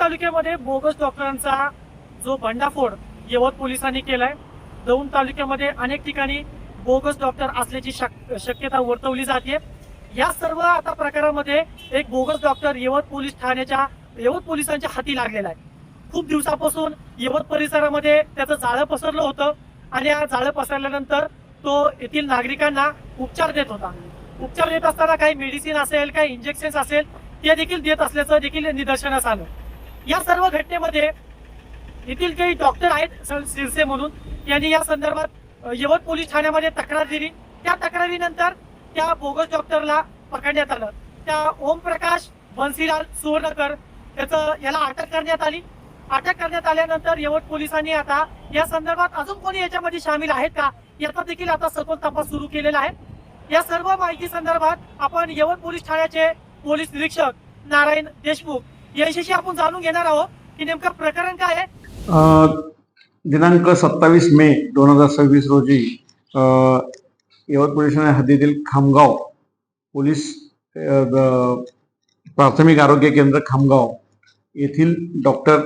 तालुक्यामध्ये बोगस डॉक्टरांचा जो भंडाफोड यवत पोलिसांनी केलाय, दौंड तालुक्यामध्ये अनेक ठिकाणी बोगस डॉक्टर असल्याची शक्यता वर्तवली जाते। या सर्व आता प्रकारामध्ये एक बोगस डॉक्टर यवत पोलिसांच्या हाती लागलेला आहे। खूप दिवसापासून यवत परिसरामध्ये त्याचं जाळं पसरलं होतं आणि या जाळं पसरल्यानंतर तो येथील नागरिकांना उपचार देत होता। उपचार देत असताना काही मेडिसिन असेल, काही इंजेक्शन्स असेल, ते देखील देत असल्याचं देखील निदर्शनास आलं। या सर्व घटनेमध्ये येथील काही डॉक्टर आहेत शिरसे म्हणून, यांनी या संदर्भात यवत पोलीस ठाण्यामध्ये तक्रार दिली। त्या तक्रारीनंतर त्या बोगस डॉक्टरला पकडण्यात आलं। त्या ओमप्रकाश बन्सीलाल सुवर्णकर याला अटक करण्यात आली। अटक करण्यात आल्यानंतर यवत पोलिसांनी आता या संदर्भात अजून कोणी याच्यामध्ये सामील आहेत का याचा देखील आता सखोल तपास सुरू केलेला आहे। या सर्व माहिती संदर्भात आपण यवत पोलीस ठाण्याचे पोलीस निरीक्षक नारायण देशमुख यांच्याशी आपण जाणून घेणार आहोत की नेमकं प्रकरण काय आहे। दिनांक 27 मे 2026 रोजी यवत पोलीस ठाणे हद्दीतील खामगाव पोलीस प्राथमिक आरोग्य केंद्र खामगाव येथील डॉक्टर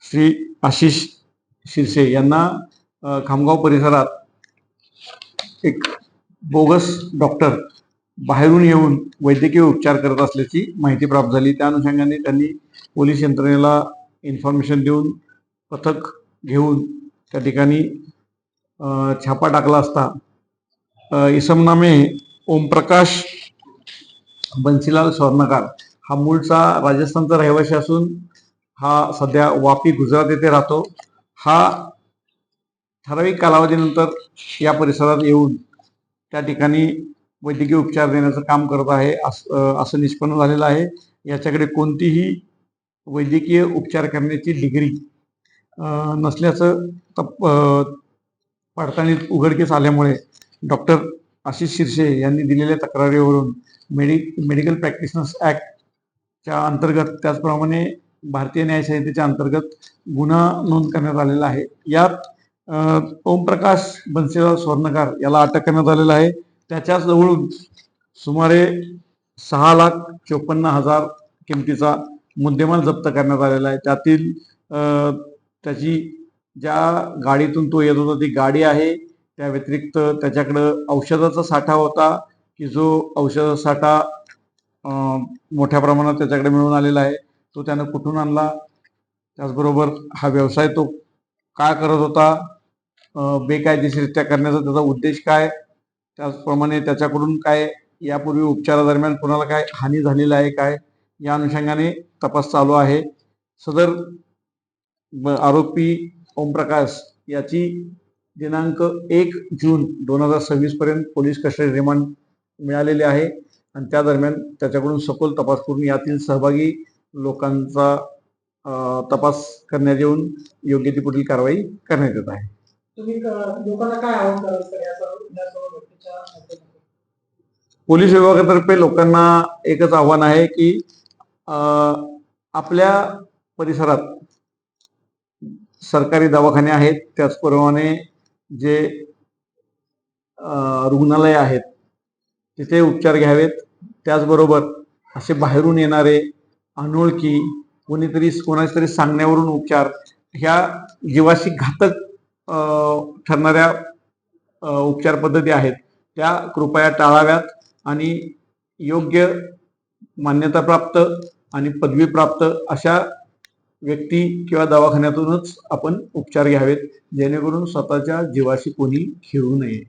श्री आशिष शिरसे यांना खामगाव परिसरात एक बोगस डॉक्टर बाहेरून येऊन वैद्यकीय उपचार करत असल्याची माहिती प्राप्त झाली। त्या अनुषंगाने त्यांनी पोलीस यंत्रणेला इन्फॉर्मेशन देऊन पथक घेऊन त्या ठिकाणी छापा टाकला असता इसमनामे ओमप्रकाश बन्सीलाल स्वर्णकार हा मूळचा राजस्थानचा रहिवासी असून हा सध्या वापी गुजरात येथे राहतो। हा ठराविक कालावधीनंतर या परिसरात येऊन त्या ठिकाणी वैद्यकीय उपचार देण्याचं काम करत आहे असं निष्पन्न झालेलं आहे। याच्याकडे कोणतीही वैद्यकीय उपचार करण्याची डिग्री नसल्याचं पडताळणीत उघडकीस आल्यामुळे डॉक्टर आशिष शिरसे यांनी दिलेल्या तक्रारीवरून मेडिकल प्रॅक्टिशनर्स ॲक्टच्या अंतर्गत त्याचप्रमाणे भारतीय न्याय संहितेच्या अंतर्गत गुन्हा नोंद करण्यात आलेला आहे। यात ओमप्रकाश बन्सीलाल स्वर्णकार याला अटक करण्यात आलेला आहे। त्याच्या जवळून सुमारे 6,54,000 किमतीचा मुद्देमाल जप्त करण्यात आलेला आहे। त्यातील त्याची ज्या गाडीतून तो येत होता ती गाडी आहे, त्या व्यतिरिक्त त्याच्याकडं औषधाचा साठा होता की जो औषधाचा साठा मोठ्या प्रमाणात त्याच्याकडे मिळून आलेला आहे। तो त्यानं कुठून आणला, त्याचबरोबर हा व्यवसाय तो काय करत होता, बेकायदेशीरित्या करण्याचा त्याचा उद्देश काय, त्याचप्रमाणे त्याच्याकडून काय यापूर्वी उपचारादरम्यान कोणाला काय हानी झालेली आहे काय, या अनुषंगाने तपास चालू आहे। सदर आरोपी ओमप्रकाश याची दिनांक 1 जून 2026 पर्यंत पोलीस कस्टडी रिमांड मिळालेले आहे आणि त्या दरम्यान त्याच्याकडून सखोल तपास करून यातील सहभागी लोकांचा तपास करण्यात येऊन योग्य ती पुढील कारवाई करण्यात येत आहे। तुम्ही लोकांना काय आवाहन कराल? पोलीस विभागातर्फे लोकांना एकच आव्हान आहे की आपल्या परिसरात सरकारी दवाखाने आहेत, त्याचप्रमाणे जे रुग्णालय आहेत तिथे उपचार घ्यावेत। त्याचबरोबर असे बाहेरून येणारे अनोळखी कोणाच्या तरी सांगण्यावरून उपचार ह्या जीवाशी घातक ठरणाऱ्या उपचार पद्धती आहेत त्या कृपया टाळाव्यात आणि योग्य मान्यताप्राप्त आणि पदवीप्राप्त अशा व्यक्ती किंवा दवाखान्यातूनच आपण उपचार घ्यावेत, जेणेकरून स्वतःच्या जीवाशी कोणी खेळू नये।